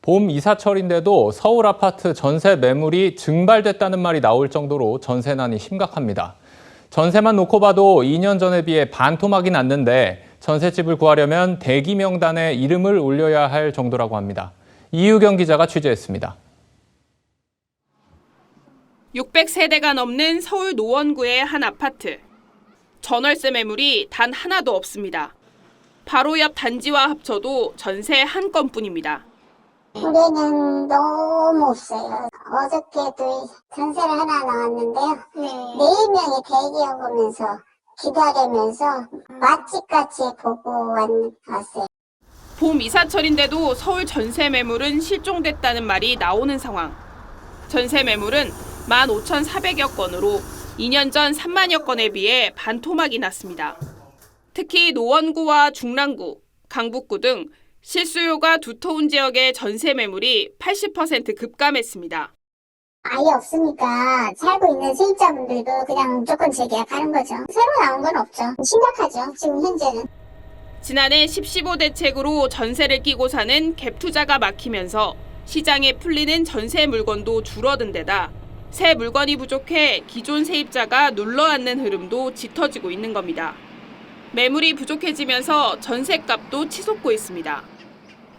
봄 이사철인데도 서울 아파트 전세 매물이 증발됐다는 말이 나올 정도로 전세난이 심각합니다. 전세만 놓고 봐도 2년 전에 비해 반토막이 났는데 전셋집을 구하려면 대기 명단에 이름을 올려야 할 정도라고 합니다. 이유경 기자가 취재했습니다. 600세대가 넘는 서울 노원구의 한 아파트. 전월세 매물이 단 하나도 없습니다. 바로 옆 단지와 합쳐도 전세 한 건뿐입니다. 올해는 너무 없어요. 어저께도 전세를 하나 나왔는데요. 4명이 대기하면서 기다리면서 맛집같이 보고 왔어요. 봄 이사철인데도 서울 전세 매물은 실종됐다는 말이 나오는 상황. 전세 매물은 15,400여 건으로 2년 전 3만여 건에 비해 반토막이 났습니다. 특히 노원구와 중랑구, 강북구 등 실수요가 두터운 지역의 전세 매물이 80% 급감했습니다. 아예 없으니까 살고 있는 세입자분들도 그냥 무조건 재계약하는 거죠. 새로 나온 건 없죠. 심각하죠, 지금 현재는. 지난해 10.15 대책으로 전세를 끼고 사는 갭 투자가 막히면서 시장에 풀리는 전세 물건도 줄어든 데다 새 물건이 부족해 기존 세입자가 눌러앉는 흐름도 짙어지고 있는 겁니다. 매물이 부족해지면서 전세값도 치솟고 있습니다.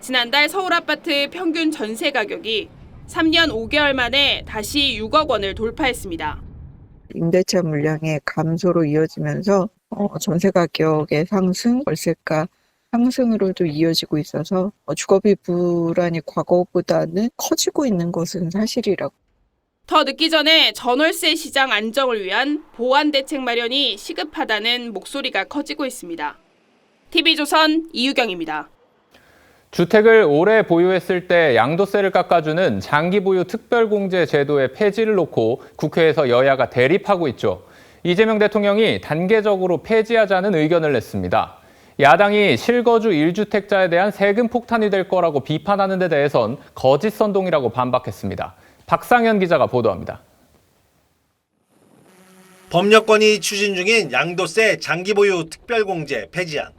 지난달 서울 아파트 평균 전세 가격이 3년 5개월 만에 다시 6억 원을 돌파했습니다. 임대차 물량의 감소로 이어지면서 전세 가격의 상승, 월세가 상승으로도 이어지고 있어서 주거비 불안이 과거보다는 커지고 있는 것은 사실이라고. 더 늦기 전에 전월세 시장 안정을 위한 보완 대책 마련이 시급하다는 목소리가 커지고 있습니다. TV조선 이유경입니다. 주택을 오래 보유했을 때 양도세를 깎아주는 장기보유 특별공제 제도의 폐지를 놓고 국회에서 여야가 대립하고 있죠. 이재명 대통령이 단계적으로 폐지하자는 의견을 냈습니다. 야당이 실거주 1주택자에 대한 세금 폭탄이 될 거라고 비판하는 데 대해선 거짓 선동이라고 반박했습니다. 박상현 기자가 보도합니다. 법률권이 추진 중인 양도세 장기보유 특별공제 폐지안.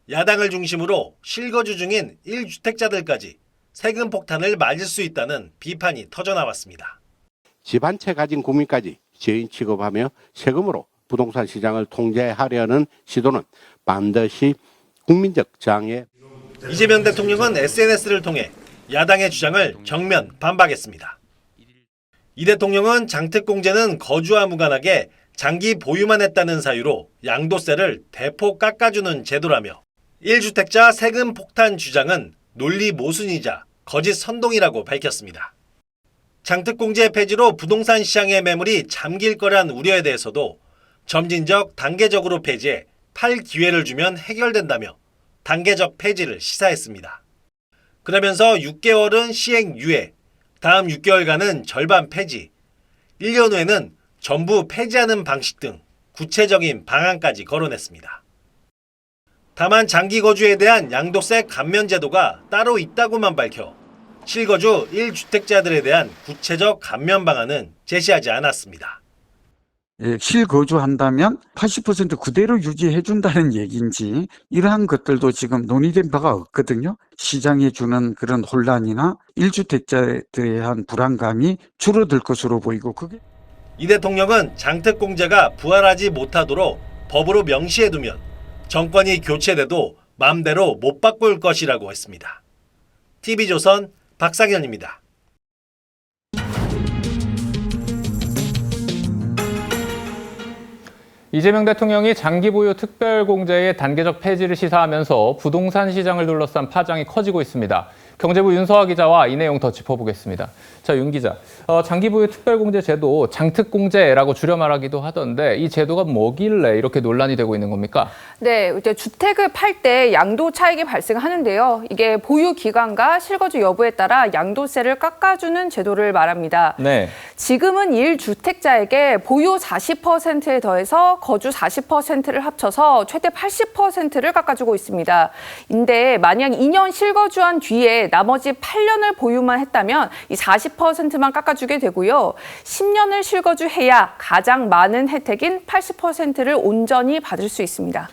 야당을 중심으로 실거주 중인 1주택자들까지 세금 폭탄을 맞을 수 있다는 비판이 터져나왔습니다. 집 한 채 가진 국민까지 죄인 취급하며 세금으로 부동산 시장을 통제하려는 시도는 반드시 국민적 저항에. 이재명 대통령은 SNS를 통해 야당의 주장을 정면 반박했습니다. 이 대통령은 장특공제는 거주와 무관하게 장기 보유만 했다는 사유로 양도세를 대폭 깎아주는 제도라며 1주택자 세금 폭탄 주장은 논리 모순이자 거짓 선동이라고 밝혔습니다. 장특공제 폐지로 부동산 시장의 매물이 잠길 거란 우려에 대해서도 점진적 단계적으로 폐지해 팔 기회를 주면 해결된다며 단계적 폐지를 시사했습니다. 그러면서 6개월은 시행 유예, 다음 6개월간은 절반 폐지, 1년 후에는 전부 폐지하는 방식 등 구체적인 방안까지 거론했습니다. 다만 장기 거주에 대한 양도세 감면 제도가 따로 있다고만 밝혀 실거주 1주택자들에 대한 구체적 감면 방안은 제시하지 않았습니다. 실거주한다면 80% 그대로 유지해준다는 얘기인지 이러한 것들도 지금 논의된 바가 없거든요. 시장에 주는 그런 혼란이나 1주택자에 대한 불안감이 줄어들 것으로 보이고 그게. 이 대통령은 장특공제가 부활하지 못하도록 법으로 명시해두면 정권이 교체돼도 마음대로 못 바꿀 것이라고 했습니다. TV조선 박상현입니다. 이재명 대통령이 장기보유 특별공제의 단계적 폐지를 시사하면서 부동산 시장을 둘러싼 파장이 커지고 있습니다. 경제부 윤서아 기자와 이 내용 더 짚어보겠습니다. 자, 윤 기자, 장기보유 특별공제 제도 장특공제라고 줄여 말하기도 하던데 이 제도가 뭐길래 이렇게 논란이 되고 있는 겁니까? 네, 이제 주택을 팔 때 양도 차익이 발생하는데요. 이게 보유 기간과 실거주 여부에 따라 양도세를 깎아주는 제도를 말합니다. 네. 지금은 1주택자에게 보유 40%에 더해서 거주 40%를 합쳐서 최대 80%를 깎아주고 있습니다. 근데 만약 2년 실거주한 뒤에 나머지 8년을 보유만 했다면 이 40%만 깎아주게 되고요. 10년을 실거주해야 가장 많은 혜택인 80%를 온전히 받을 수 있습니다.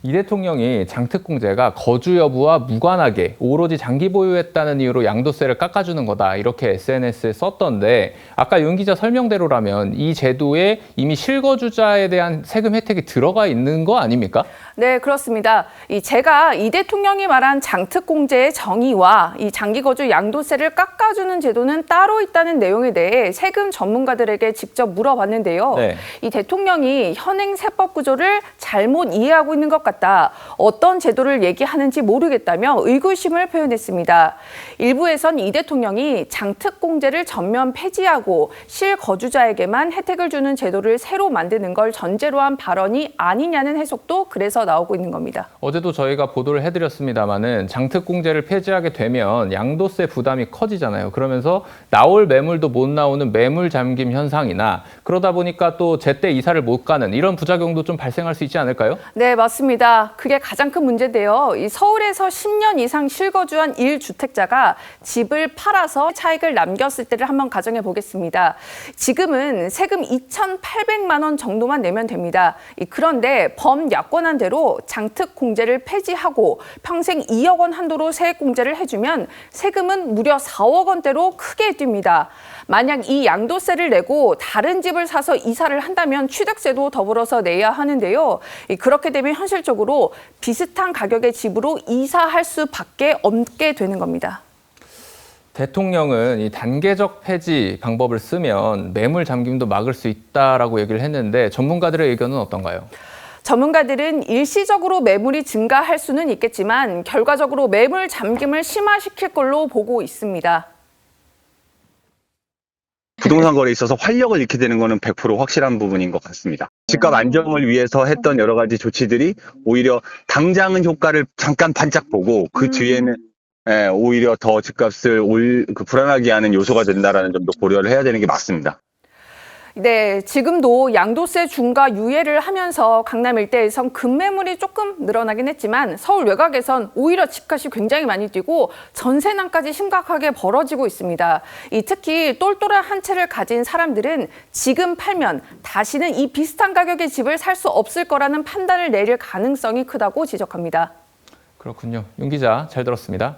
이 대통령이 장특공제가 거주 여부와 무관하게 오로지 장기 보유했다는 이유로 양도세를 깎아주는 거다 이렇게 SNS에 썼던데 아까 윤 기자 설명대로라면 이 제도에 이미 실거주자에 대한 세금 혜택이 들어가 있는 거 아닙니까? 네, 그렇습니다. 제가 이 대통령이 말한 장특공제의 정의와 이 장기거주 양도세를 깎아주는 제도는 따로 있다는 내용에 대해 세금 전문가들에게 직접 물어봤는데요. 네. 이 대통령이 현행 세법 구조를 잘못 이해하고 있는 것 같다. 어떤 제도를 얘기하는지 모르겠다며 의구심을 표현했습니다. 일부에선 이 대통령이 장특공제를 전면 폐지하고 실거주자에게만 혜택을 주는 제도를 새로 만드는 걸 전제로 한 발언이 아니냐는 해석도 그래서 나오고 있는 겁니다. 어제도 저희가 보도를 해드렸습니다마는 장특공제를 폐지하게 되면 양도세 부담이 커지잖아요. 그러면서 나올 매물도 못 나오는 매물 잠김 현상이나 그러다 보니까 또 제때 이사를 못 가는 이런 부작용도 좀 발생할 수 있지 않을까요? 네, 맞습니다. 그게 가장 큰 문제인데요. 이 서울에서 10년 이상 실거주한 1주택자가 집을 팔아서 차익을 남겼을 때를 한번 가정해 보겠습니다. 지금은 세금 2,800만 원 정도만 내면 됩니다. 그런데 범야권한 대로 장특공제를 폐지하고 평생 2억 원 한도로 세액공제를 해주면 세금은 무려 4억 원대로 크게 뜁니다. 만약 이 양도세를 내고 다른 집을 사서 이사를 한다면 취득세도 더불어서 내야 하는데요. 그렇게 되면 현실적으로 비슷한 가격의 집으로 이사할 수밖에 없게 되는 겁니다. 대통령은 이 단계적 폐지 방법을 쓰면 매물 잠김도 막을 수 있다라고 얘기를 했는데 전문가들의 의견은 어떤가요? 전문가들은 일시적으로 매물이 증가할 수는 있겠지만 결과적으로 매물 잠김을 심화시킬 걸로 보고 있습니다. 부동산 거래에 있어서 활력을 잃게 되는 것은 100% 확실한 부분인 것 같습니다. 집값 안정을 위해서 했던 여러 가지 조치들이 오히려 당장은 효과를 잠깐 반짝 보고 그 뒤에는 오히려 더 집값을 불안하게 하는 요소가 된다는 점도 고려를 해야 되는 게 맞습니다. 네, 지금도 양도세 중과 유예를 하면서 강남 일대에선 급매물이 조금 늘어나긴 했지만 서울 외곽에선 오히려 집값이 굉장히 많이 뛰고 전세난까지 심각하게 벌어지고 있습니다. 특히 똘똘한 한 채를 가진 사람들은 지금 팔면 다시는 이 비슷한 가격의 집을 살 수 없을 거라는 판단을 내릴 가능성이 크다고 지적합니다. 그렇군요. 윤 기자 잘 들었습니다.